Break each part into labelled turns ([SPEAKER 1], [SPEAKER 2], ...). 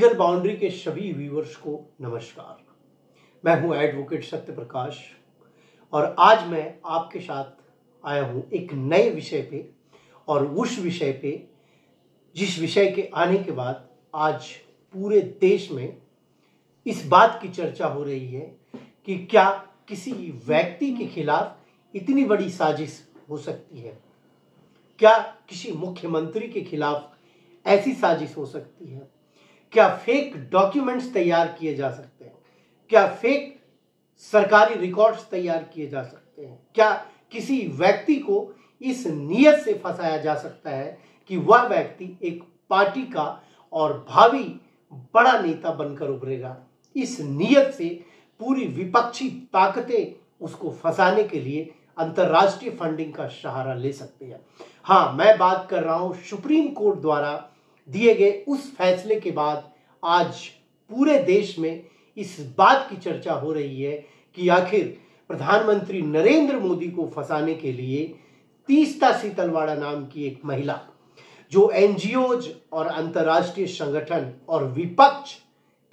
[SPEAKER 1] Legal boundary के सभी viewers को नमस्कार। मैं हूं एडवोकेट सत्य प्रकाश और आज मैं आपके साथ आया हूं एक नए विषय पे और उस विषय पे जिस विषय के आने के बाद आज पूरे देश में इस बात की चर्चा हो रही है कि क्या किसी व्यक्ति के खिलाफ इतनी बड़ी साजिश हो सकती है। क्या किसी मुख्यमंत्री के खिलाफ ऐसी साजिश हो सकती है। क्या फेक डॉक्यूमेंट्स तैयार किए जा सकते हैं। क्या फेक सरकारी रिकॉर्ड्स तैयार किए जा सकते हैं। क्या किसी व्यक्ति को इस नियत से फंसाया जा सकता है कि वह व्यक्ति एक पार्टी का और भावी बड़ा नेता बनकर उभरेगा। इस नियत से पूरी विपक्षी ताकतें उसको फंसाने के लिए अंतर्राष्ट्रीय फंडिंग का सहारा ले सकते हैं। हाँ, मैं बात कर रहा हूं सुप्रीम कोर्ट द्वारा दिए गए उस फैसले के बाद आज पूरे देश में इस बात की चर्चा हो रही है कि आखिर प्रधानमंत्री नरेंद्र मोदी को फंसाने के लिए तीस्ता सितलवाड़ा नाम की एक महिला जो एनजीओज और अंतर्राष्ट्रीय संगठन और विपक्ष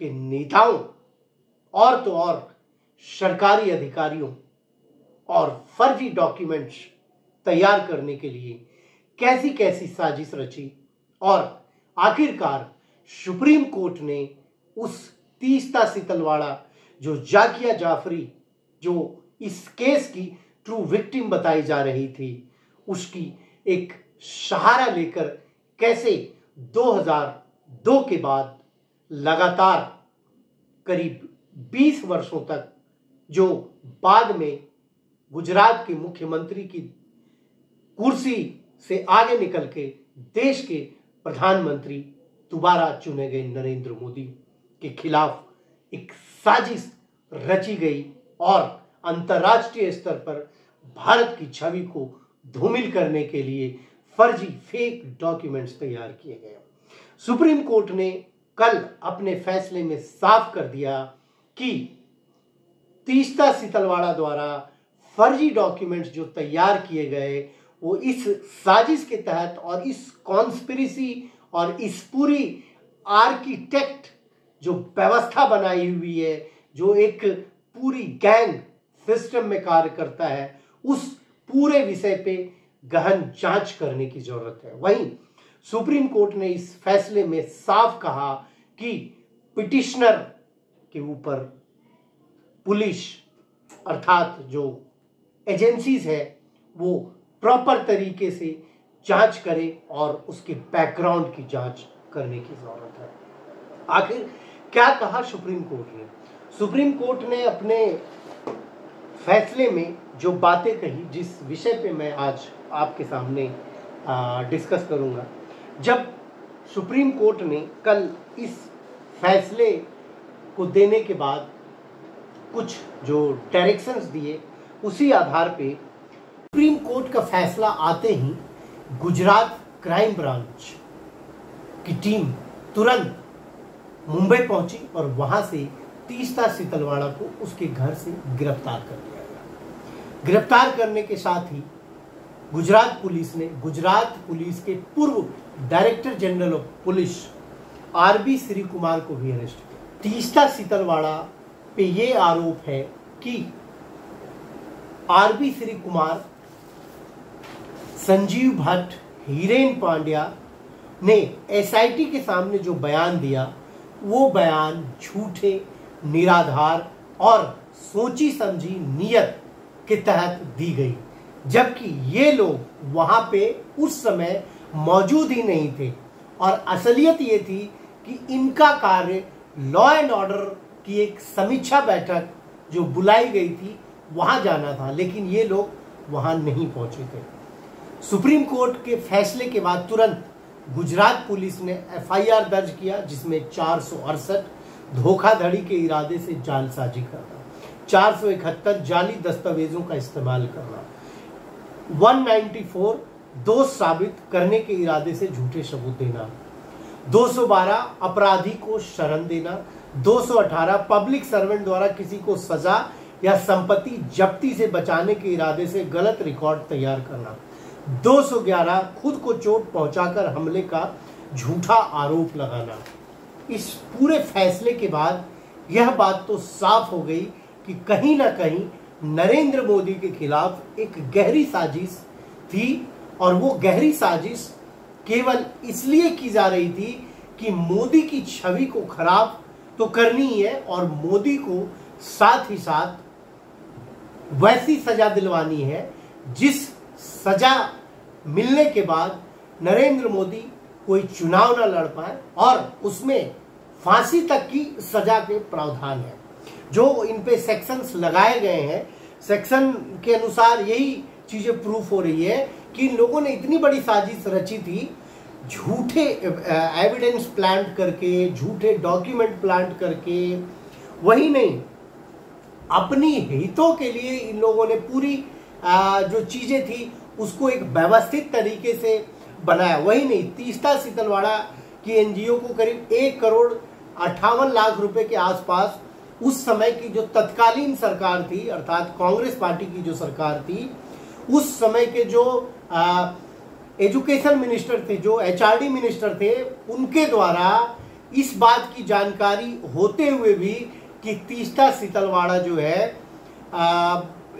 [SPEAKER 1] के नेताओं और तो और सरकारी अधिकारियों और फर्जी डॉक्यूमेंट्स तैयार करने के लिए कैसी कैसी साजिश रची और आखिरकार सुप्रीम कोर्ट ने उस तीस्ता सितलवाड़ा जो जाकिया जाफरी जो इस केस की ट्रू विक्टिम बताई जा रही थी उसकी एक सहारा लेकर कैसे 2002 के बाद लगातार करीब 20 वर्षों तक जो बाद में गुजरात के मुख्यमंत्री की कुर्सी से आगे निकल के देश के प्रधानमंत्री दोबारा चुने गए नरेंद्र मोदी के खिलाफ एक साजिश रची गई और अंतर्राष्ट्रीय स्तर पर भारत की छवि को धूमिल करने के लिए फर्जी फेक डॉक्यूमेंट्स तैयार किए गए। सुप्रीम कोर्ट ने कल अपने फैसले में साफ कर दिया कि तीस्ता सितलवाड़ा द्वारा फर्जी डॉक्यूमेंट्स जो तैयार किए गए वो इस साजिश के तहत और इस कॉन्स्पिरेसी और इस पूरी आर्किटेक्ट जो व्यवस्था बनाई हुई है जो एक पूरी गैंग सिस्टम में कार्य करता है उस पूरे विषय पे गहन जांच करने की जरूरत है। वहीं सुप्रीम कोर्ट ने इस फैसले में साफ कहा कि पिटिशनर के ऊपर पुलिस अर्थात जो एजेंसीज है वो प्रॉपर तरीके से जांच करे और उसके बैकग्राउंड की जांच करने की जरूरत है। आखिर क्या कहा सुप्रीम कोर्ट ने। सुप्रीम कोर्ट ने अपने फैसले में जो बातें कही जिस विषय पे मैं आज आपके सामने डिस्कस करूंगा। जब सुप्रीम कोर्ट ने कल इस फैसले को देने के बाद कुछ जो डायरेक्शंस दिए उसी आधार पे सुप्रीम कोर्ट का फैसला आते ही गुजरात क्राइम ब्रांच की टीम तुरंत मुंबई पहुंची और वहां से तीस्ता सितलवाड़ा को उसके घर से गिरफ्तार कर लिया गया। गिरफ्तार करने के साथ ही गुजरात पुलिस के पूर्व director general of police RB Sreekumar को भी अरेस्ट किया। तीस्ता सितलवाड़ा पे ये आरोप है कि आरबी श्री कुमार, संजीव भट्ट, हीरेन पांड्या ने एसआईटी के सामने जो बयान दिया वो बयान झूठे, निराधार और सोची समझी नियत के तहत दी गई, जबकि ये लोग वहां पे उस समय मौजूद ही नहीं थे और असलियत ये थी कि इनका कार्य लॉ एंड ऑर्डर की एक समीक्षा बैठक जो बुलाई गई थी वहां जाना था, लेकिन ये लोग वहां नहीं पहुंचे थे। सुप्रीम कोर्ट के फैसले के बाद तुरंत गुजरात पुलिस ने एफआईआर दर्ज किया जिसमें 468 धोखाधड़ी के इरादे से जालसाजी करना, 471 जाली दस्तावेजों का इस्तेमाल करना, 194 दोष साबित करने के इरादे से झूठे सबूत देना, 212 अपराधी को शरण देना, 218 पब्लिक सर्वेंट द्वारा किसी को सजा या संपत्ति जब्ती से बचाने के इरादे से गलत रिकॉर्ड तैयार करना, 211 खुद को चोट पहुंचाकर हमले का झूठा आरोप लगाना, इस पूरे फैसले के बाद यह बात तो साफ हो गई कि कहीं ना कहीं नरेंद्र मोदी के खिलाफ एक गहरी साजिश थी, और वो गहरी साजिश केवल इसलिए की जा रही थी कि मोदी की छवि को खराब तो करनी ही है, और मोदी को साथ ही साथ वैसी सजा दिलवानी है जिस सजा मिलने के बाद नरेंद्र मोदी कोई चुनाव न लड़ पाए, और उसमें फांसी तक की सजा के प्रावधान है। जो इन पे सेक्शंस लगाए गए हैं, सेक्शन के अनुसार यही चीजें प्रूफ हो रही है कि इन लोगों ने इतनी बड़ी साजिश रची थी, झूठे एविडेंस प्लांट करके, झूठे डॉक्यूमेंट प्लांट करके। वही नहीं, अपनी हितों के लिए इन लोगों ने पूरी जो चीजें थी उसको एक व्यवस्थित तरीके से बनाया। वही नहीं, तीस्ता सितलवाड़ा की एनजीओ को करीब 1,58,00,000 रुपए के आसपास उस समय की जो तत्कालीन सरकार थी, अर्थात कांग्रेस पार्टी की जो सरकार थी, उस समय के जो एजुकेशन मिनिस्टर थे, जो एचआरडी मिनिस्टर थे, उनके द्वारा इस बात की जानकारी होते हुए भी कि तीस्ता सितलवाड़ा जो है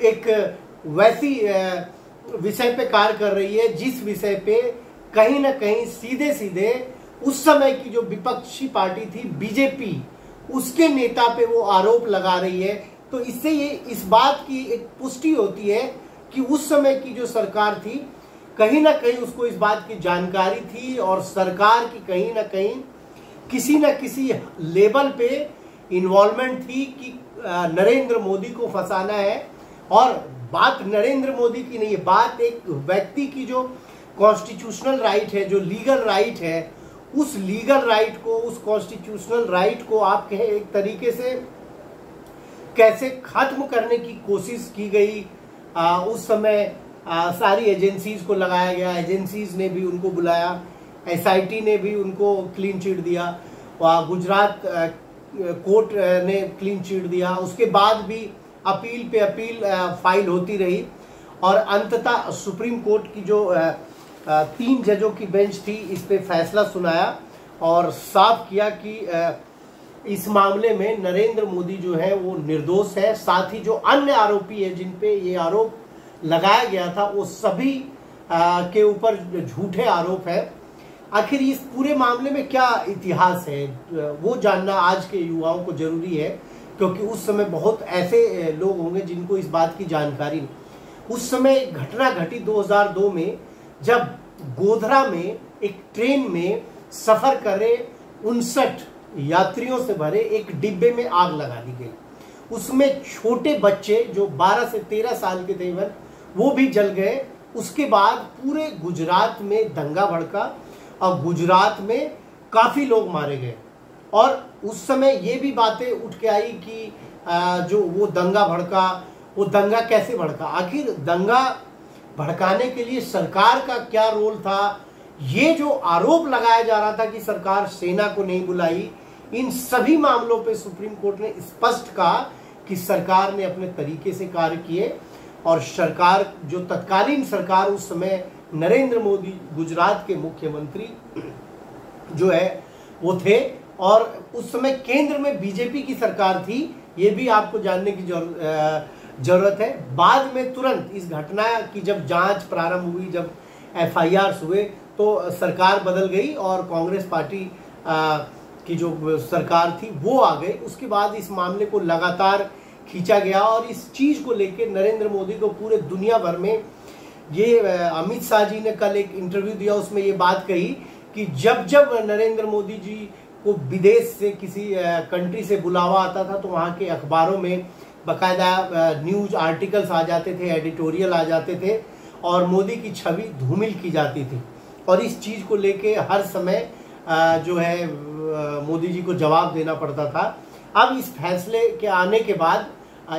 [SPEAKER 1] एक वैसी विषय पे कार्य कर रही है जिस विषय पे कहीं ना कहीं सीधे सीधे उस समय की जो विपक्षी पार्टी थी बीजेपी, उसके नेता पे वो आरोप लगा रही है। तो इससे ये इस बात की एक पुष्टि होती है कि उस समय की जो सरकार थी कहीं ना कहीं उसको इस बात की जानकारी थी, और सरकार की कहीं ना कहीं किसी न किसी लेवल पे इन्वॉल्वमेंट थी कि नरेंद्र मोदी को फंसाना है। और बात नरेंद्र मोदी की नहीं है, बात एक व्यक्ति की जो कॉन्स्टिट्यूशनल राइट है, जो लीगल राइट है, उस लीगल राइट को, उस कॉन्स्टिट्यूशनल राइट को आप कहें एक तरीके से कैसे खत्म करने की कोशिश की गई। उस समय सारी एजेंसीज को लगाया गया, एजेंसीज ने भी उनको बुलाया, एसआईटी ने भी उनको क्लीन चिट दिया, गुजरात कोर्ट ने क्लीन चिट दिया। उसके बाद भी अपील पे अपील फाइल होती रही, और अंततः सुप्रीम कोर्ट की जो 3 जजों की बेंच थी इस पे फैसला सुनाया और साफ किया कि इस मामले में नरेंद्र मोदी जो है वो निर्दोष है। साथ ही जो अन्य आरोपी है जिन पे ये आरोप लगाया गया था वो सभी के ऊपर झूठे आरोप है। आखिर इस पूरे मामले में क्या इतिहास है वो जानना आज के युवाओं को जरूरी है, क्योंकि उस समय बहुत ऐसे लोग होंगे जिनको इस बात की जानकारी नहीं। उस समय घटना घटी 2002 में, जब गोधरा में एक ट्रेन में सफर करे 59 यात्रियों से भरे एक डिब्बे में आग लगा दी गई। उसमें छोटे बच्चे जो 12 से 13 साल के थे वो भी जल गए। उसके बाद पूरे गुजरात में दंगा भड़का और गुजरात में काफी लोग मारे गए। और उस समय ये भी बातें उठ के आई कि जो वो दंगा भड़का, वो दंगा कैसे भड़का, आखिर दंगा भड़काने के लिए सरकार का क्या रोल था। ये जो आरोप लगाया जा रहा था कि सरकार सेना को नहीं बुलाई, इन सभी मामलों पे सुप्रीम कोर्ट ने स्पष्ट कहा कि सरकार ने अपने तरीके से कार्य किए। और सरकार, जो तत्कालीन सरकार उस समय नरेंद्र मोदी गुजरात के मुख्यमंत्री जो है वो थे, और उस समय केंद्र में बीजेपी की सरकार थी, ये भी आपको जानने की जरूरत है। बाद में तुरंत इस घटना की जब जांच प्रारंभ हुई, जब एफआईआर हुए, तो सरकार बदल गई और कांग्रेस पार्टी की जो सरकार थी वो आ गई। उसके बाद इस मामले को लगातार खींचा गया और इस चीज को लेकर नरेंद्र मोदी को पूरे दुनिया भर में, ये अमित शाह जी ने कल एक इंटरव्यू दिया, उसमें ये बात कही कि जब जब नरेंद्र मोदी जी को विदेश से किसी कंट्री से बुलावा आता था तो वहाँ के अखबारों में बाकायदा न्यूज आर्टिकल्स आ जाते थे, एडिटोरियल आ जाते थे और मोदी की छवि धूमिल की जाती थी। और इस चीज को लेके हर समय जो है मोदी जी को जवाब देना पड़ता था। अब इस फैसले के आने के बाद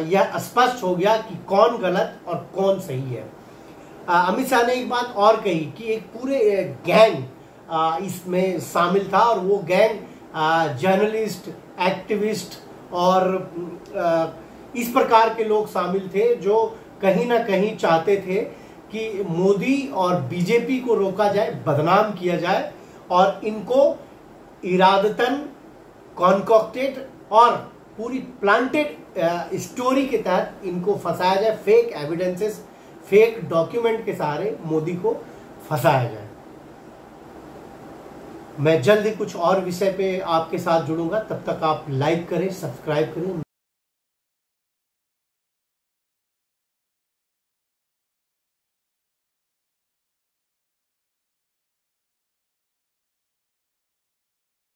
[SPEAKER 1] यह स्पष्ट हो गया कि कौन गलत और कौन सही है। अमित शाह ने एक बात और कही कि एक पूरे गैंग इसमें शामिल था और वो गैंग जर्नलिस्ट, एक्टिविस्ट और इस प्रकार के लोग शामिल थे जो कहीं ना कहीं चाहते थे कि मोदी और बीजेपी को रोका जाए, बदनाम किया जाए और इनको इरादतन कॉन्कॉक्टेड और पूरी प्लांटेड स्टोरी के तहत इनको फंसाया जाए, फेक एविडेंसेस, फेक डॉक्यूमेंट के सहारे मोदी को फंसाया जाए। मैं जल्द ही कुछ और विषय पे आपके साथ जुड़ूंगा, तब तक आप लाइक करें, सब्सक्राइब करें।